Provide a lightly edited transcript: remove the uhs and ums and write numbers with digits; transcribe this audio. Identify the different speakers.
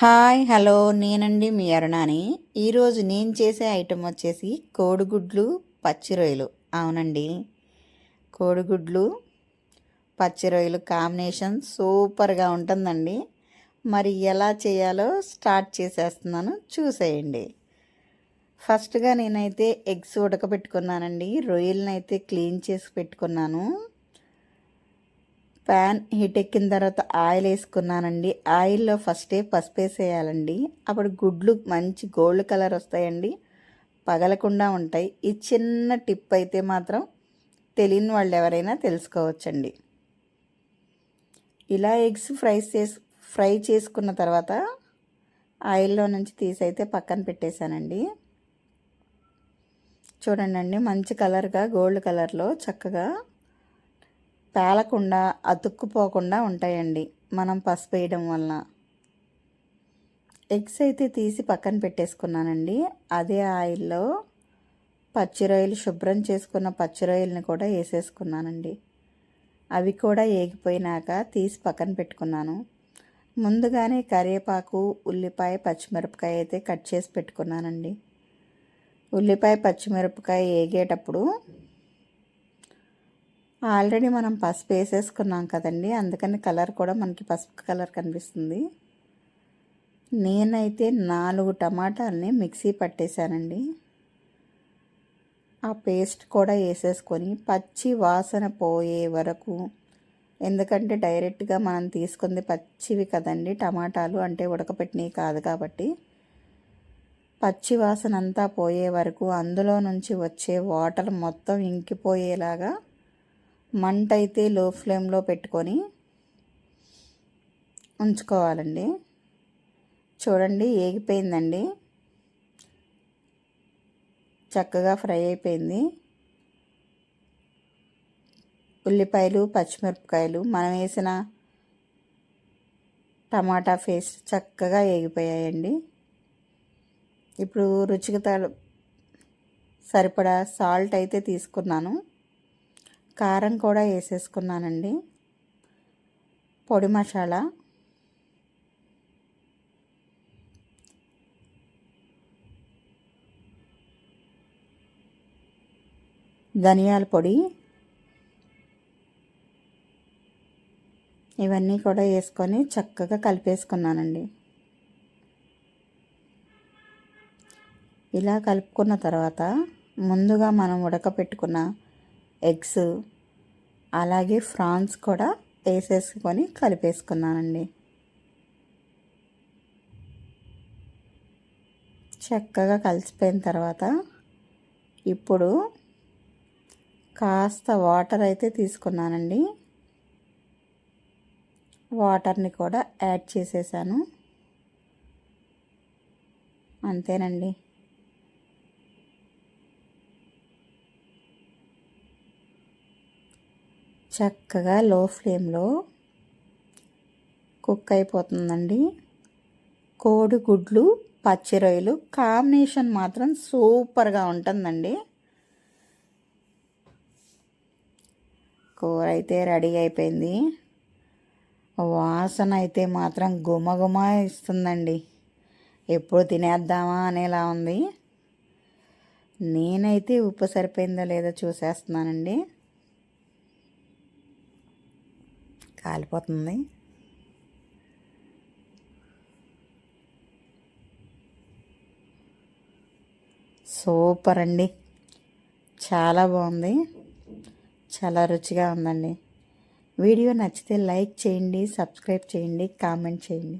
Speaker 1: Hi hello నేనండి మీ అరుణాని. ఈరోజు నేను చేసే ఐటెం వచ్చేసి కోడిగుడ్లు పచ్చి రొయ్యలు. అవునండి, కోడిగుడ్లు పచ్చి రొయ్యలు కాంబినేషన్ సూపర్గా ఉంటుందండి. మరి ఎలా చేయాలో స్టార్ట్ చేసేస్తున్నాను, చూసేయండి. ఫస్ట్గా నేనైతే ఎగ్స్ ఉడకబెట్టుకున్నానండి. రొయ్యలను అయితే క్లీన్ చేసి పెట్టుకున్నాను. ప్యాన్ హీట్ ఎక్కిన తర్వాత ఆయిల్ వేసుకున్నానండి. ఆయిల్లో ఫస్టే పసుపు వేసేయాలండి. అప్పుడు గుడ్లు మంచి గోల్డ్ కలర్ వస్తాయండి, పగలకుండా ఉంటాయి. ఈ చిన్న టిప్ అయితే మాత్రం తెలియని వాళ్ళు ఎవరైనా తెలుసుకోవచ్చండి. ఇలా ఎగ్స్ ఫ్రై చేసుకున్న తర్వాత ఆయిల్లో నుంచి తీసైతే పక్కన పెట్టేశానండి. చూడండి, మంచి కలర్గా గోల్డ్ కలర్లో చక్కగా పేలకుండా అతుక్కుపోకుండా ఉంటాయండి మనం పసుపు వేయడం వలన. ఎగ్స్ అయితే తీసి పక్కన పెట్టేసుకున్నానండి. అదే ఆయిల్లో పచ్చి రొయ్యలు, శుభ్రం చేసుకున్న పచ్చి రొయ్యలని కూడా వేసేసుకున్నానండి. అవి కూడా ఏగిపోయినాక తీసి పక్కన పెట్టుకున్నాను. ముందుగానే కరివేపాకు, ఉల్లిపాయ, పచ్చిమిరపకాయ అయితే కట్ చేసి పెట్టుకున్నానండి. ఉల్లిపాయ, పచ్చిమిరపకాయ ఏగేటప్పుడు ఆల్రెడీ మనం పసుపు వేసేసుకున్నాం కదండి, అందుకని కలర్ కూడా మనకి పసుపు కలర్ కనిపిస్తుంది. నేనైతే 4 టమాటాలని మిక్సీ పట్టేశానండి. ఆ పేస్ట్ కూడా వేసేసుకొని పచ్చి వాసన పోయే వరకు, ఎందుకంటే డైరెక్ట్గా మనం తీసుకుంది పచ్చివి కదండి, టమాటాలు అంటే ఉడకపెట్టినవి కాదు కాబట్టి పచ్చి వాసన అంతా పోయే వరకు అందులో నుంచి వచ్చే వాటర్ మొత్తం ఇంకిపోయేలాగా మంట అయితే లో ఫ్లేమ్లో పెట్టుకొని ఉంచుకోవాలండి. చూడండి, ఏగిపోయిందండి, చక్కగా ఫ్రై అయిపోయింది. ఉల్లిపాయలు, పచ్చిమిరపకాయలు, మనం వేసిన టమాటా పేస్ట్ చక్కగా ఏగిపోయాయండి. ఇప్పుడు రుచికి సరిపడా సాల్ట్ అయితే తీసుకున్నాను. కారం కూడా వేసేసుకున్నానండి. పొడి మసాలా, ధనియాల పొడి, ఇవన్నీ కూడా వేసుకొని చక్కగా కలిపేసుకున్నానండి. ఇలా కలుపుకున్న తర్వాత ముందుగా మనం ఉడకపెట్టుకున్న ఎగ్స్, అలాగే ఫ్రాన్స్ కూడా వేసేసుకొని కలిపేసుకున్నానండి. చక్కగా కలిసిపోయిన తర్వాత ఇప్పుడు కాస్త వాటర్ అయితే తీసుకున్నానండి. వాటర్ని కూడా యాడ్ చేసేసాను. అంతేనండి. చక్కగా లో ఫ్లేమ్లో కుక్ అయిపోతుందండి. కోడిగుడ్లు పచ్చి రొయ్యలు కాంబినేషన్ మాత్రం సూపర్గా ఉంటుందండి. కూర అయితే రెడీ అయిపోయింది. వాసన అయితే మాత్రం గుమగుమ ఇస్తుందండి. ఎప్పుడు తినేద్దామా అనేలా ఉంది. నేనైతే ఉప్పు సరిపోయిందో లేదో చూసేస్తున్నానండి. కాలిపోతుంది. సూపర్ అండి, చాలా బాగుంది, చాలా రుచిగా ఉందండి. వీడియో నచ్చితే లైక్ చేయండి, సబ్స్క్రైబ్ చేయండి, కామెంట్ చేయండి.